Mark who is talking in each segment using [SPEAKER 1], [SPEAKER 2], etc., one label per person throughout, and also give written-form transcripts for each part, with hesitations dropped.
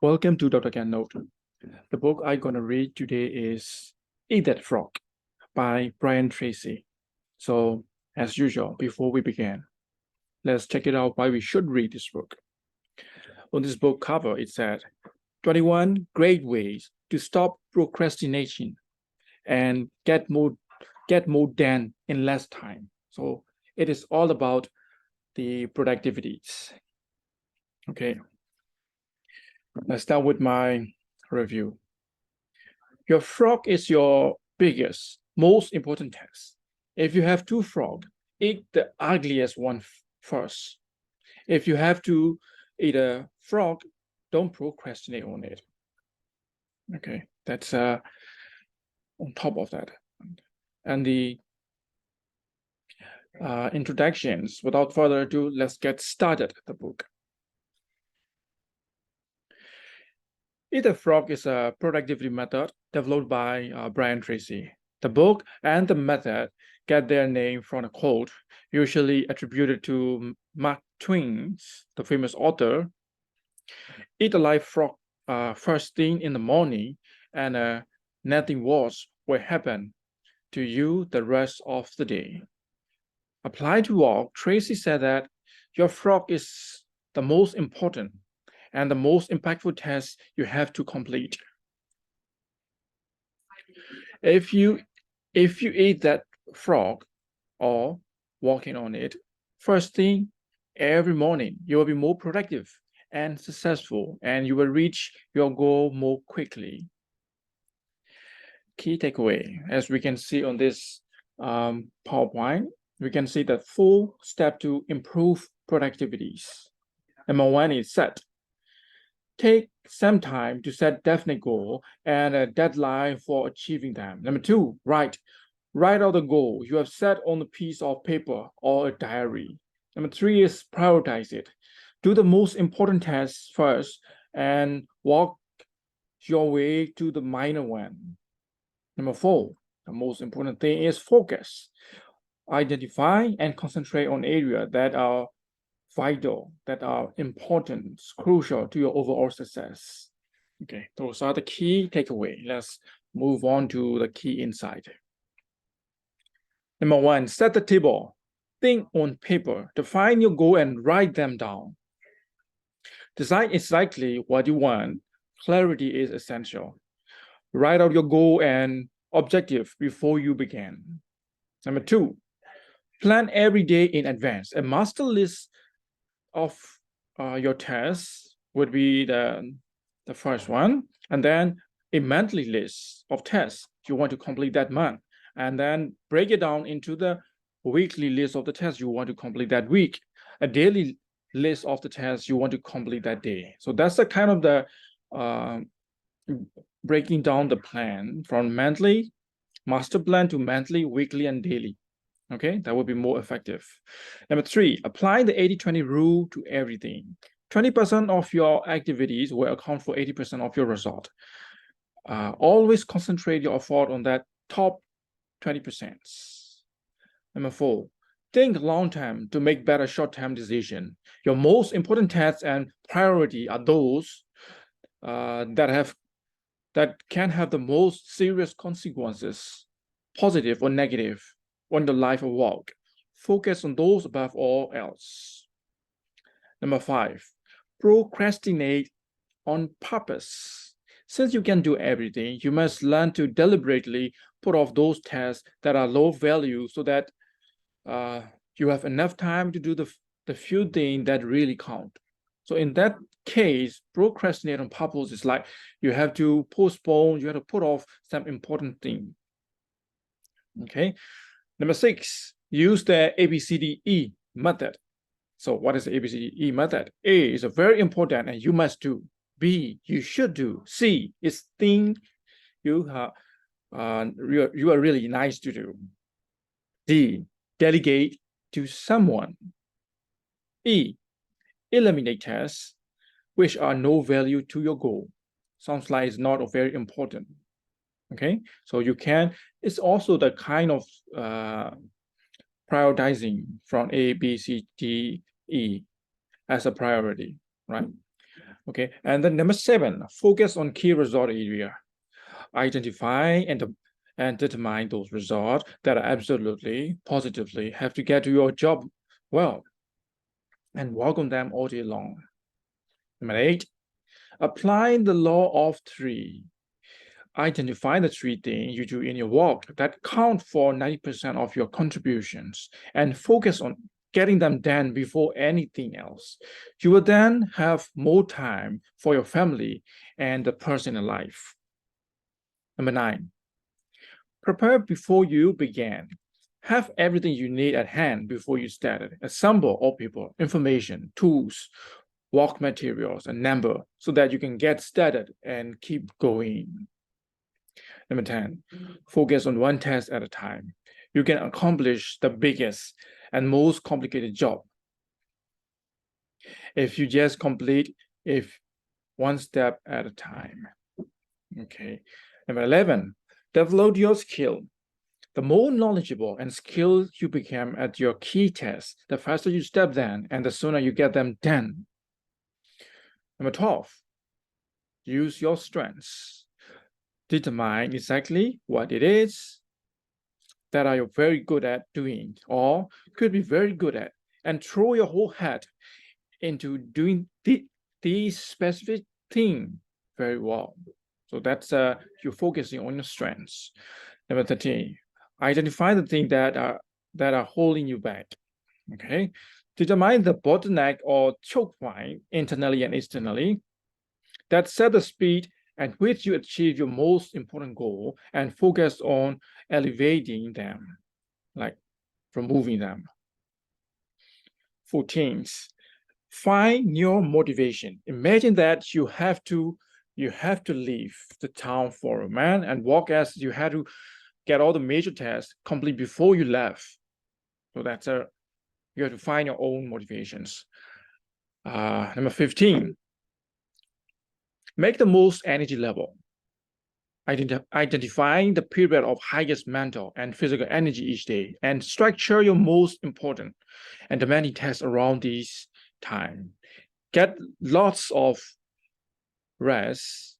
[SPEAKER 1] Welcome to Dr. Can Note. The book I'm gonna read today is Eat That Frog by Brian Tracy. So, as usual, before we begin, let's check it out why we should read this book. On this book cover, it said 21 great ways to stop procrastination and get more done in less time. So it is all about the productivities. Okay. Let's start with my review. Your frog is your biggest, most important task. If you have two frogs, eat the ugliest one first. If you have to eat a frog, don't procrastinate on it. Okay, that's on top of that. And the introductions, without further ado, let's get started the book. Eat the Frog is a productivity method developed by Brian Tracy. The book and the method get their name from a quote usually attributed to Mark Twain, the famous author. Eat a live frog first thing in the morning, and nothing worse will happen to you the rest of the day. Applied to work, Tracy said that your frog is the most important and the most impactful task you have to complete. If you eat that frog or walking on it, first thing every morning, you will be more productive and successful, and you will reach your goal more quickly. Key takeaway, as we can see on this PowerPoint, we can see the full step to improve productivities. Number one is set. Take some time to set definite goal and a deadline for achieving them. Number two, write out the goal you have set on a piece of paper or a diary. Number three is prioritize it. Do the most important tasks first and walk your way to the minor one. Number four, the most important thing is focus. Identify and concentrate on areas that are vital, that are important, crucial to your overall success. Okay, those are the key takeaway. Let's move on to the key insight. Number one, set the table. Think on paper. Define your goal and write them down. Design exactly what you want. Clarity is essential. Write out your goal and objective before you begin. Number two, plan every day in advance. A master list of your tasks would be the first one, and then a monthly list of tasks you want to complete that month, and then break it down into the weekly list of the tasks you want to complete that week, a daily list of the tasks you want to complete that day. So that's the kind of the breaking down the plan from monthly master plan to monthly, weekly, and daily. Okay, that would be more effective. Number three, apply the 80-20 rule to everything. 20% of your activities will account for 80% of your result. Always concentrate your effort on that top 20%. Number four, think long-term to make better short-term decisions. Your most important tasks and priority are those that can have the most serious consequences, positive or negative, on the life of work. Focus on those above all else. Number five, procrastinate on purpose. Since you can do everything, you must learn to deliberately put off those tasks that are low value so that you have enough time to do the few things that really count. So in that case, procrastinate on purpose is like you have to postpone, you have to put off some important thing. Okay. Number six, use the ABCDE method. So what is the ABCDE method? A is a very important and you must do. B, you should do. C is thing you are really nice to do. D, delegate to someone. E, eliminate tasks which are no value to your goal. Sounds like it's not very important. Okay, so you can, it's also the kind of prioritizing from A, B, C, D, E as a priority, right? Okay, and then number 7, focus on key result area. Identify and determine those results that are absolutely, positively have to get to your job well, and work on them all day long. Number 8, apply the law of 3. Identify the 3 things you do in your work that count for 90% of your contributions and focus on getting them done before anything else. You will then have more time for your family and the personal life. Number 9, prepare before you begin. Have everything you need at hand before you started. Assemble all people, information, tools, work materials, and number so that you can get started and keep going. Number 10, focus on one task at a time. You can accomplish the biggest and most complicated job if you just complete one step at a time. Okay. Number 11, develop your skill. The more knowledgeable and skilled you become at your key tasks, the faster you step them and the sooner you get them done. Number 12, use your strengths. Determine exactly what it is that are you very good at doing or could be very good at, and throw your whole head into doing these specific thing very well. So that's you're focusing on your strengths. Number 13, identify the things that are holding you back. Okay, determine the bottleneck or choke point internally and externally that set the speed at which you achieve your most important goal and focus on elevating them, like removing them. 14, find your motivation. Imagine that you have to leave the town for a man and walk as you had to get all the major tasks complete before you left. So that's you have to find your own motivations. Number 15, make the most energy level. Identifying the period of highest mental and physical energy each day and structure your most important and demanding tasks around this time. Get lots of rest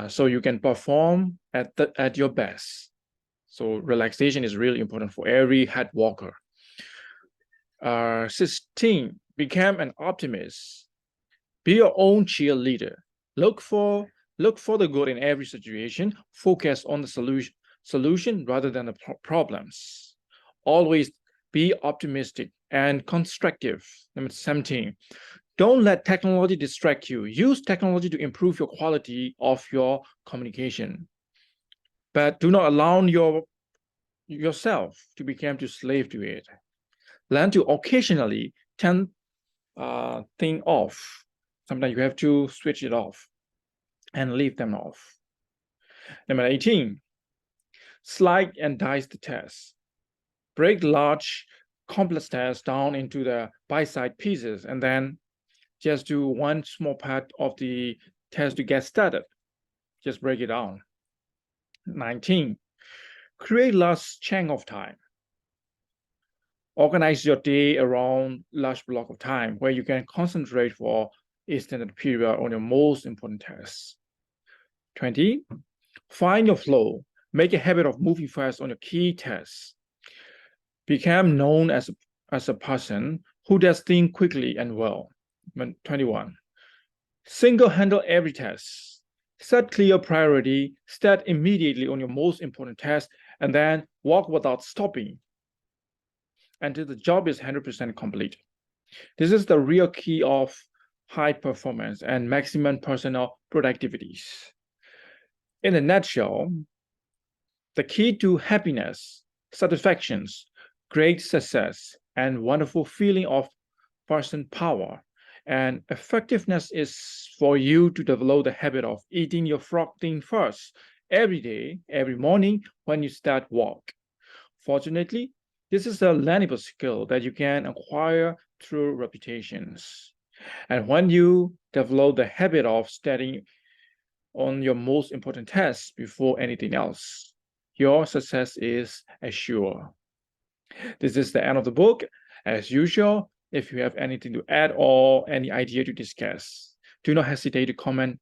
[SPEAKER 1] so you can perform at your best. So relaxation is really important for every hard worker. 16, become an optimist. Be your own cheerleader. Look for the good in every situation. Focus on the solution rather than the problems. Always be optimistic and constructive. Number 17, don't let technology distract you. Use technology to improve your quality of your communication, but do not allow yourself to become too slave to it. Learn to occasionally turn thing off. Sometimes you have to switch it off and leave them off. Number 18, slice and dice the test. Break large, complex tasks down into the bite-sized pieces and then just do one small part of the test to get started. Just break it down. 19, create large chunk of time. Organize your day around large block of time where you can concentrate for extended period on your most important tasks. 20, find your flow. Make a habit of moving fast on your key tasks. Become known as a person who does things quickly and well. 21, single-handle every task. Set clear priority, start immediately on your most important task, and then work without stopping until the job is 100% complete. This is the real key of high performance and maximum personal productivities. In a nutshell, the key to happiness, satisfactions, great success, and wonderful feeling of person power and effectiveness is for you to develop the habit of eating your frog thing first every day, every morning when you start work. Fortunately, this is a learnable skill that you can acquire through repetitions. And when you develop the habit of studying on your most important tasks before anything else, your success is assured. This is the end of the book. As usual, if you have anything to add or any idea to discuss, do not hesitate to comment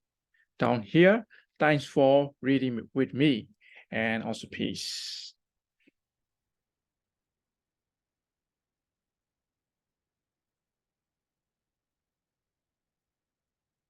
[SPEAKER 1] down here. Thanks for reading with me, and also peace.